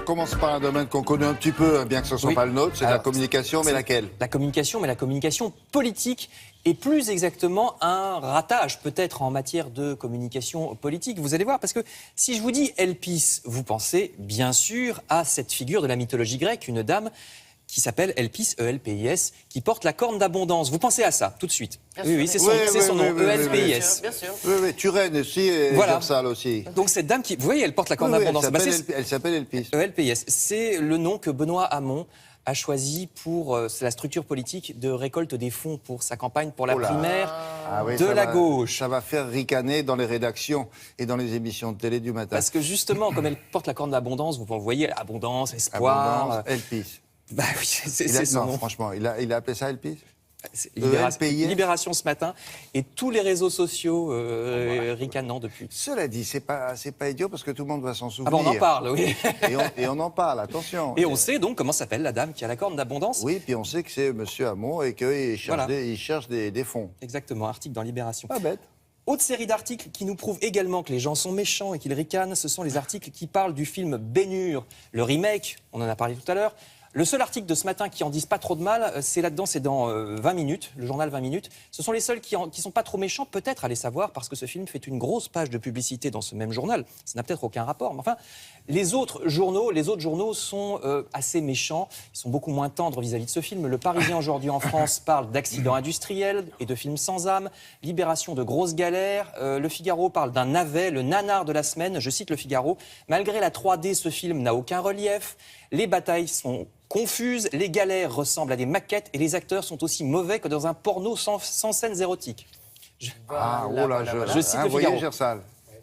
commence par un domaine qu'on connaît un petit peu, bien que ce ne soit Oui. pas le nôtre, c'est la Alors, communication, mais laquelle? La communication, mais la communication politique, et plus exactement un ratage peut-être en matière de communication politique. Vous allez voir, parce que si je vous dis Elpis, vous pensez bien sûr à cette figure de la mythologie grecque, une dame qui s'appelle Elpis, E-L-P-I-S, qui porte la corne d'abondance. Vous pensez à ça, tout de suite. Oui, c'est son nom, E-L-P-I-S. Bien sûr. Oui, Turenne aussi, et Voilà. Gersal aussi. Donc cette dame qui, vous voyez, elle porte la corne Oui, d'abondance. elle s'appelle Elpis. E-L-P-I-S. C'est le nom que Benoît Hamon a choisi pour la structure politique de récolte des fonds pour sa campagne pour la Oh là. primaire Ah oui, de ça la va- gauche. Ça va faire ricaner dans les rédactions et dans les émissions de télé du matin. Parce que justement, comme elle porte la corne d'abondance, vous voyez, abondance, espoir. Abondance, Elpis. Bah oui, c'est Il a- son non, nom. franchement, il a appelé ça Elpis? C'est ELPIS. Libération ce matin. Et tous les réseaux sociaux ricanant depuis. Cela dit, c'est pas idiot parce que tout le monde va s'en Ah souvenir. bon, on en parle, oui. Et on en parle, attention. Et on sait donc comment s'appelle la dame qui a la corne d'abondance. Oui, puis on sait que c'est M. Hamon et qu'il cherche, Voilà. il cherche des fonds. Exactement, article dans Libération. Pas bête. Autre série d'articles qui nous prouvent également que les gens sont méchants et qu'ils ricanent, ce sont les articles qui parlent du film Ben-Hur, le remake, on en a parlé tout à l'heure. Le seul article de ce matin qui en disent pas trop de mal, c'est là-dedans, c'est dans 20 minutes, le journal 20 minutes. Ce sont les seuls qui sont pas trop méchants, peut-être, allez savoir, parce que ce film fait une grosse page de publicité dans ce même journal. Ça n'a peut-être aucun rapport, mais enfin, les autres journaux sont assez méchants. Ils sont beaucoup moins tendres vis-à-vis de ce film. Le Parisien aujourd'hui en France parle d'accidents industriels et de films sans âme. Libération de grosses galères. Le Figaro parle d'un navet, le nanar de la semaine. Je cite le Figaro. Malgré la 3D, ce film n'a aucun relief. Les batailles sont confuses, les galères ressemblent à des maquettes et les acteurs sont aussi mauvais que dans un porno sans scènes érotiques. Ah, oh là, Je cite le voyez Figaro. Gersal,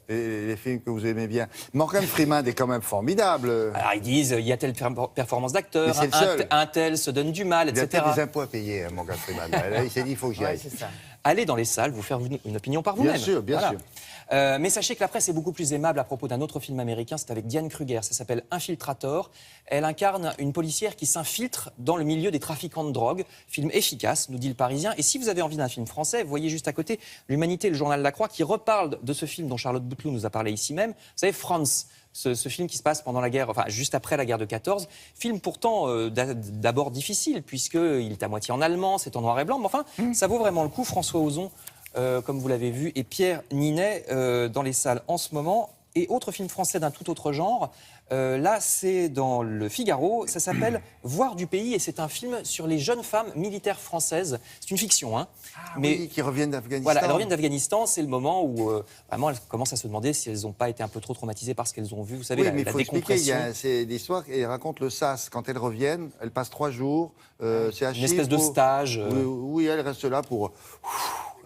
les films que vous aimez bien. Morgan Freeman est quand même formidable. Alors ils disent, il y a telle performance d'acteur, Mais c'est le seul. un tel se donne du mal, Il a etc. peut-être des impôts à payer, hein, Morgan Freeman. Là, il s'est dit, il faut que j'y aille. c'est ça. Allez dans les salles, vous faire une opinion par vous-même. Bien sûr, bien sûr. Mais sachez que la presse est beaucoup plus aimable à propos d'un autre film américain, c'est avec Diane Kruger, ça s'appelle Infiltrator. Elle incarne une policière qui s'infiltre dans le milieu des trafiquants de drogue. Film efficace, nous dit le Parisien. Et si vous avez envie d'un film français, vous voyez juste à côté l'Humanité, le journal La Croix, qui reparle de ce film dont Charlotte Bouteloup nous a parlé ici même. Vous savez, France. Ce film qui se passe pendant la guerre, enfin juste après la guerre de 14, film pourtant d'abord difficile puisqu'il est à moitié en allemand, c'est en noir et blanc, mais enfin ça vaut vraiment le coup. François Ozon, comme vous l'avez vu, et Pierre Ninet dans les salles en ce moment. Et autre film français d'un tout autre genre, là c'est dans le Figaro, ça s'appelle Voir du pays et c'est un film sur les jeunes femmes militaires françaises. C'est une fiction, hein. Mais oui, qui reviennent d'Afghanistan. Voilà, elles reviennent d'Afghanistan, c'est le moment où vraiment elles commencent à se demander si elles n'ont pas été un peu trop traumatisées par ce qu'elles ont vu, vous savez, Oui, la mais il faut expliquer, décompression. c'est l'histoire, et elle raconte le SAS. Quand elles reviennent, elles passent 3 jours, c'est à Une espèce de stage. Oui, elles restent là pour...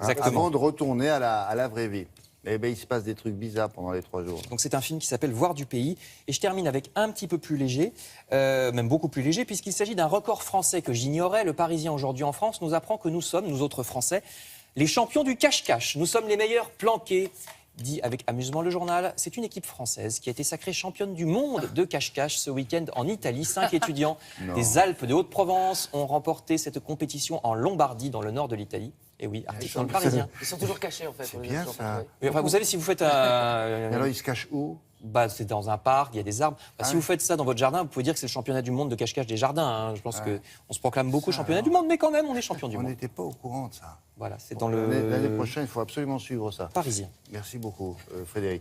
Exactement. Avant de retourner à la vraie vie. Eh bien, il se passe des trucs bizarres pendant les 3 jours. Donc c'est un film qui s'appelle Voir du pays. Et je termine avec un petit peu plus léger, même beaucoup plus léger, puisqu'il s'agit d'un record français que j'ignorais. Le Parisien aujourd'hui en France nous apprend que nous sommes, nous autres Français, les champions du cache-cache. Nous sommes les meilleurs planqués. Dit avec amusement le journal, c'est une équipe française qui a été sacrée championne du monde de cache-cache ce week-end en Italie. 5 étudiants des Alpes de Haute-Provence ont remporté cette compétition en Lombardie, dans le nord de l'italie. Et oui, article dans le Parisien. Ils sont toujours cachés, en fait. C'est bien, ça. Et enfin, vous savez, si vous faites Et alors, ils se cachent où? c'est dans un parc, il y a des arbres. Si vous faites ça dans votre jardin, vous pouvez dire que c'est le championnat du monde de cache-cache des jardins, hein. Je pense qu'on se proclame beaucoup championnat du monde, mais quand même, on est champion du On monde. n'était pas au courant de ça. Voilà, c'est Bon, dans le L'année prochaine, il faut absolument suivre ça. Parisien. Merci beaucoup, Frédéric.